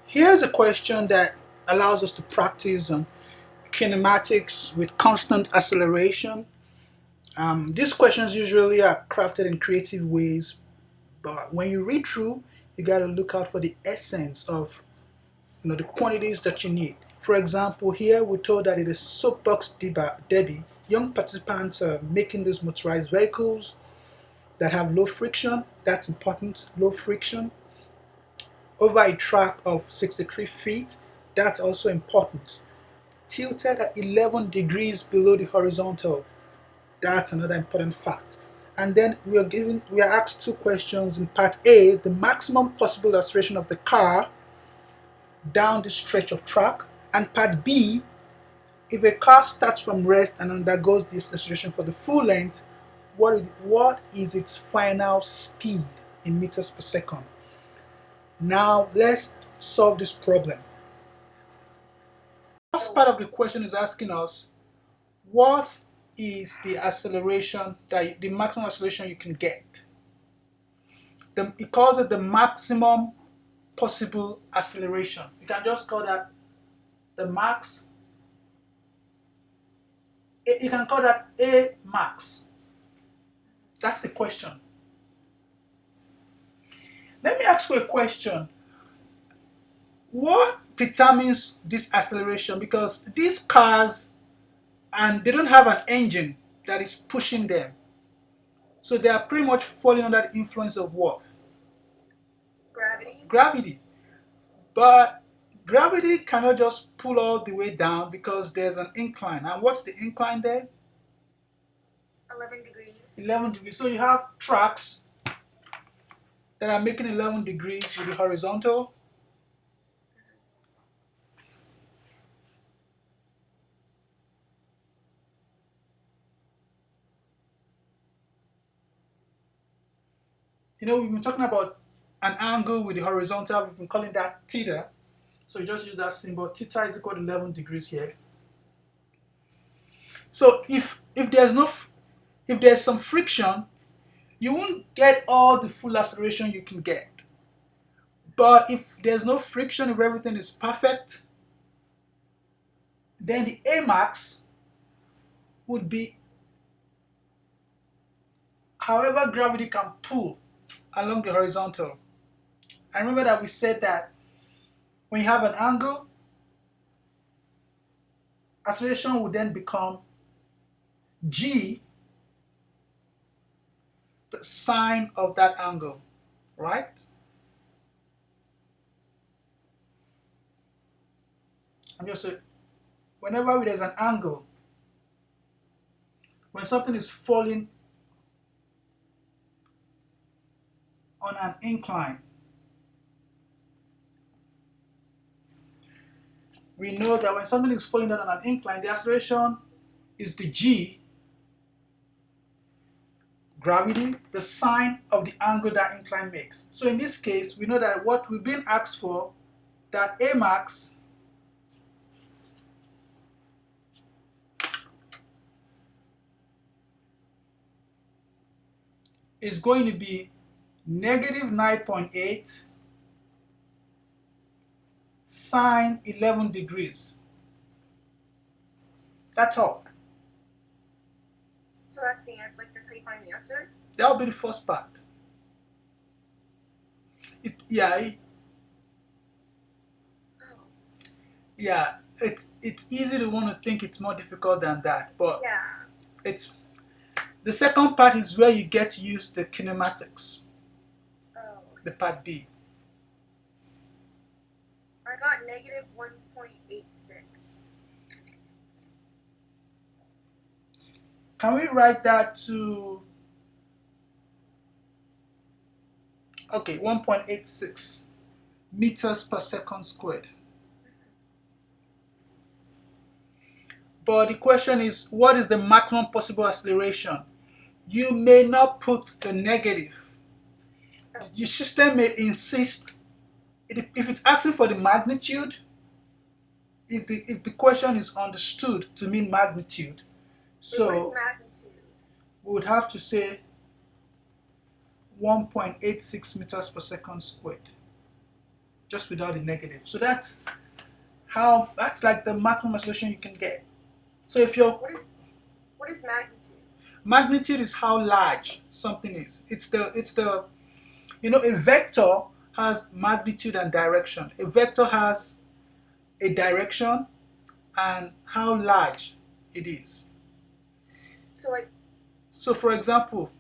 Here's a question that allows us to practice on kinematics with constant acceleration. These questions usually are crafted in creative ways, but when you read through, you got to look out for the essence of the quantities that you need. For example, here we're told that it is Soapbox Derby. Young participants are making these motorized vehicles that have low friction. That's important, low friction. Over a track of 63 feet. That's also important. Tilted at 11 degrees below the horizontal. That's another important fact. And then we are asked two questions in part A: the maximum possible acceleration of the car down this stretch of track, and part B: if a car starts from rest and undergoes this acceleration for the full length, what is its final speed in meters per second? Now let's solve this problem. The first part of the question is asking us what is the acceleration the maximum acceleration you can get. It calls it the maximum possible acceleration. You can just call that the max. You can call that A max. That's the question. Let me ask you a question. What determines this acceleration? Because these cars, and they don't have an engine that is pushing them. So they are pretty much falling under the influence of what? Gravity. Gravity. But gravity cannot just pull all the way down because there's an incline. And what's the incline there? 11 degrees. 11 degrees. So you have tracks that are making 11 degrees with the horizontal. We've been talking about an angle with the horizontal. We've been calling that theta. So you just use that symbol. Theta is equal to 11 degrees here. So if there's some friction, you won't get all the full acceleration you can get. But if there's no friction, if everything is perfect, then the A max would be however gravity can pull along the horizontal. I remember that we said that when you have an angle, acceleration would then become G, the sine of that angle, right? I'm just saying, whenever there's an angle, when something is falling on an incline, we know that when something is falling down on an incline, the acceleration is the G, gravity, the sine of the angle that incline makes. So in this case, we know that what we've been asked for, that A max is going to be negative 9.8 sine 11 degrees. That's all. So that's that's how you find the answer? That will be the first part. It's easy to want to think it's more difficult than that, but yeah. It's the second part is where you get to use the kinematics. Oh. The part B. I got negative 1.86. Can we write that to 1.86 meters per second squared? But the question is, what is the maximum possible acceleration? You may not put the negative. Oh. Your system may insist, if it's asking for the magnitude, if the question is understood to mean magnitude, so what is magnitude? We would have to say 1.86 meters per second squared. just without the negative. So that's like the maximum acceleration you can get. So if your what is magnitude? magnitude is how large something is. It's the a vector has magnitude and direction. A vector has a direction and how large it is. So like So for example,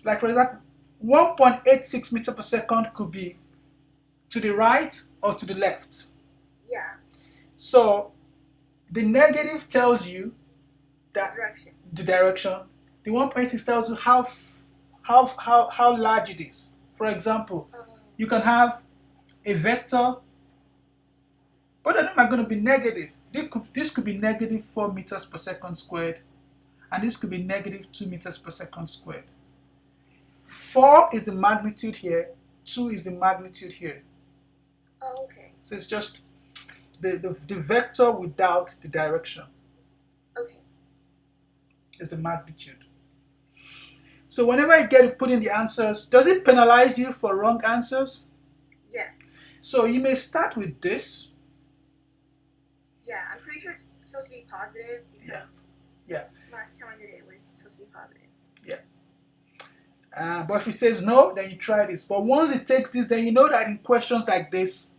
1.86 meter per second could be to the right or to the left. yeah, So the negative tells you that direction. the direction. The 1.86 tells you how large it is. For example, you can have a vector. Both of them are going to be negative. This could be negative 4 meters per second squared, and this could be negative 2 meters per second squared. 4 is the magnitude here, 2 is the magnitude here. Oh, okay. So it's just the vector without the direction. Okay. Is the magnitude. So whenever you get to put in the answers, does it penalize you for wrong answers? Yes. So you may start with this. Yeah, I'm pretty sure it's supposed to be positive because Yeah. last time I did it was supposed to be positive. Yeah. But if it says no, then you try this. But once it takes this, then you know that in questions like this,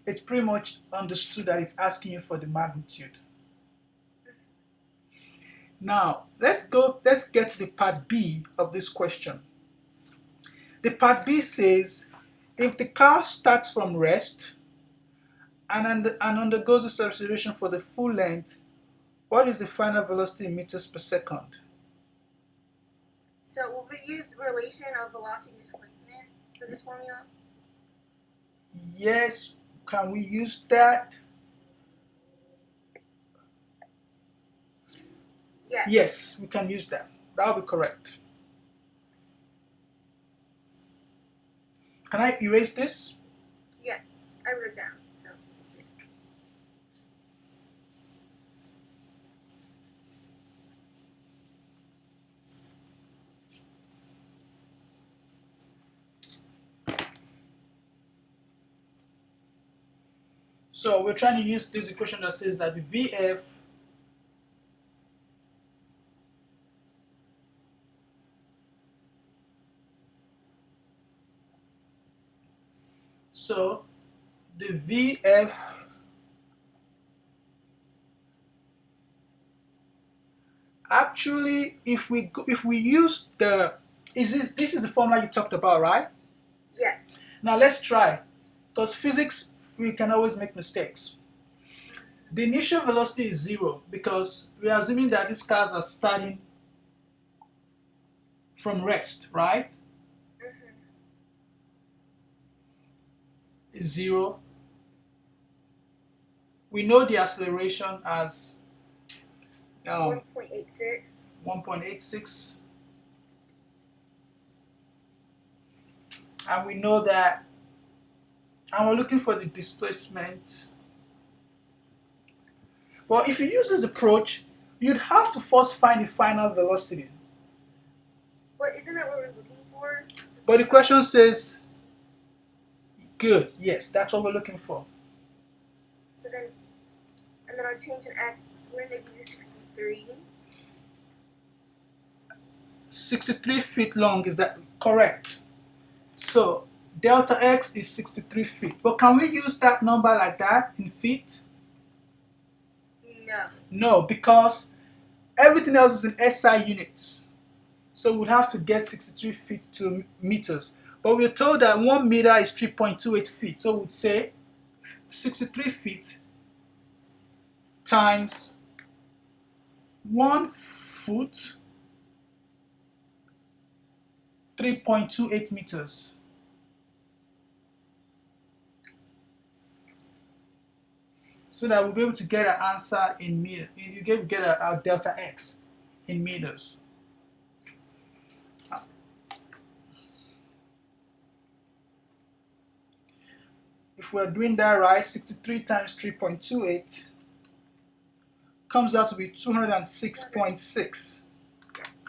it's pretty much understood that it's asking you for the magnitude. Now, let's get to the part B of this question. The part B says, if the car starts from rest and undergoes this acceleration for the full length, what is the final velocity in meters per second? So will we use relation of velocity and displacement for this formula? Yes, can we use that? Yes. Yes, we can use that. That will be correct. Can I erase this? Yes, I wrote it down. So. So we're trying to use this equation that says that the VF so the VF actually if we use the this is the formula you talked about, right? Yes. Now let's try, because physics we can always make mistakes. The initial velocity is 0 because we are assuming that these cars are starting from rest, right? Is 0. We know the acceleration as 1.86. 1.86, and we know that, and we're looking for the displacement. Well, if you use this approach, you'd have to first find the final velocity. But isn't that what we're looking for? But the question says, good, yes, that's what we're looking for. So then, and then our tangent x, we're going to use 63. 63 feet long, is that correct? So delta x is 63 feet. But can we use that number like that in feet? No. No, because everything else is in SI units. So we'd have to get 63 feet to meters. But we're told that 1 meter is 3.28 feet. So we'd say 63 feet times 1 foot, 3.28 meters. So that we'll be able to get an answer in meters. You get a delta x in meters. If we're doing that right, 63 times 3.28 comes out to be 206.6. Yes.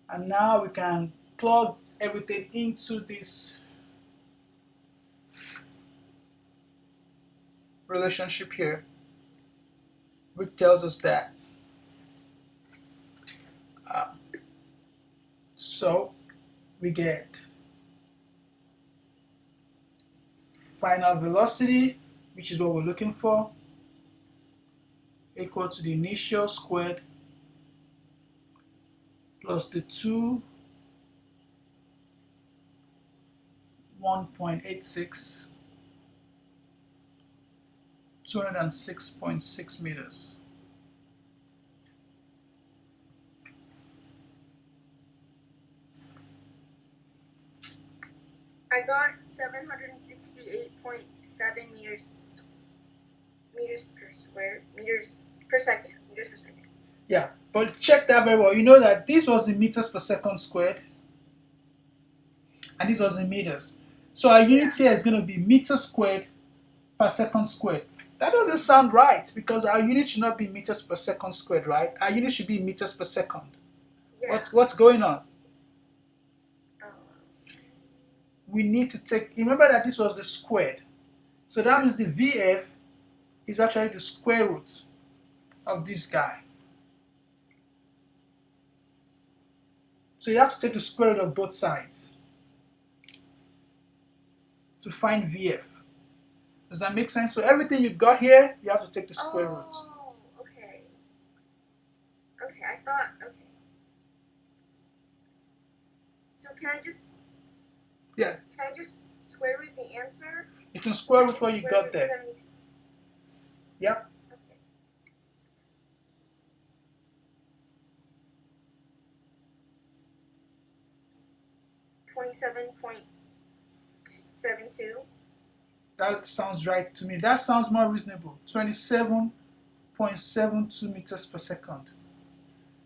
And now we can plug everything into this relationship here, which tells us that so we get final velocity, which is what we're looking for, equal to the initial squared plus the 1.86, 206.6 meters. I got 768.7 meters per second. Yeah, but check that very well. You know that this was in meters per second squared, and this was in meters. So our unit here is going to be meters squared per second squared. That doesn't sound right because our unit should not be meters per second squared, right? Our unit should be meters per second. Yeah. What's going on? Oh. We need to take, remember that this was the squared. So that means the VF is actually the square root of this guy. So you have to take the square root of both sides to find VF. Does that make sense? So everything you got here, you have to take the square root. Oh, okay. Okay, I thought, okay. So can I just square root the answer? You can square root what you got there. 70. Yep. Okay. 27.72. That sounds right to me. That sounds more reasonable. 27.72 meters per second.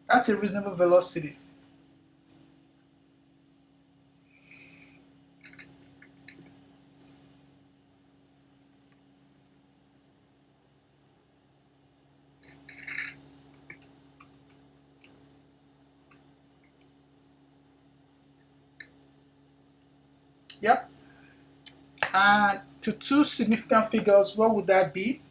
That's a reasonable velocity. Yep. And to two significant figures, what would that be?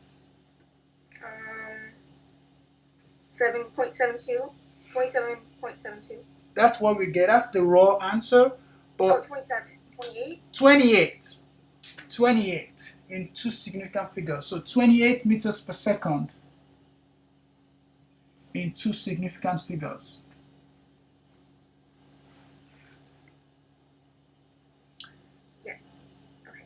7.72. 27.72. That's what we get. That's the raw answer. But 27. 28? 28. 28 in two significant figures. So 28 meters per second in two significant figures. Yes. Okay.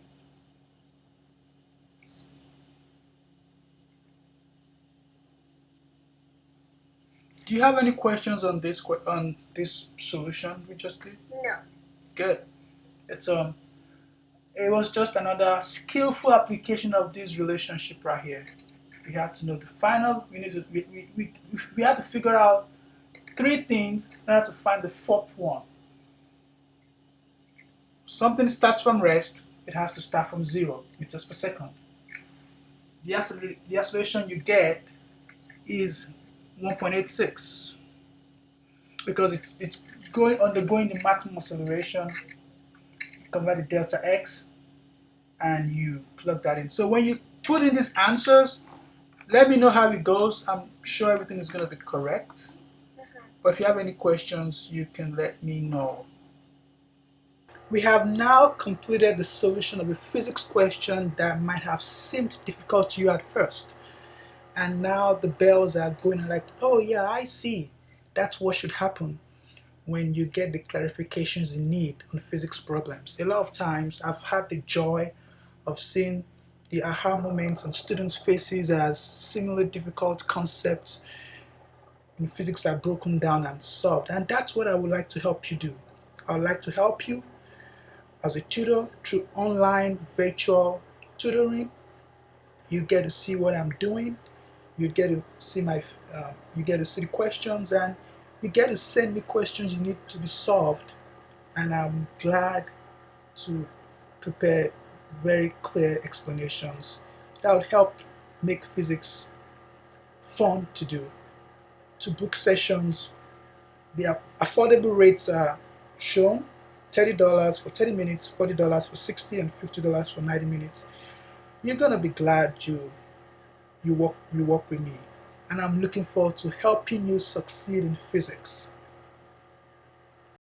Do you have any questions on this solution we just did? No. Good. It was just another skillful application of this relationship right here. We had to know the final. We had to figure out three things in order to find the fourth one. Something starts from rest, it has to start from 0 meters per second. The acceleration you get is 1.86 because it's undergoing the maximum acceleration. You convert the delta x and you plug that in. So when you put in these answers, let me know how it goes. I'm sure everything is going to be correct. But if you have any questions, you can let me know. We have now completed the solution of a physics question that might have seemed difficult to you at first. And now the bells are going like, oh yeah, I see. That's what should happen when you get the clarifications you need on physics problems. A lot of times I've had the joy of seeing the aha moments on students' faces as seemingly difficult concepts in physics are broken down and solved. And that's what I would like to help you do. I would like to help you as a tutor through online virtual tutoring. You get to see what I'm doing. You get to see you get to see the questions, and you get to send me questions you need to be solved. And I'm glad to prepare very clear explanations that would help make physics fun to do. To book sessions, The affordable rates are shown: $30 for 30 minutes, $40 for 60, and $50 for 90 minutes. You're gonna be glad you work with me, and I'm looking forward to helping you succeed in physics.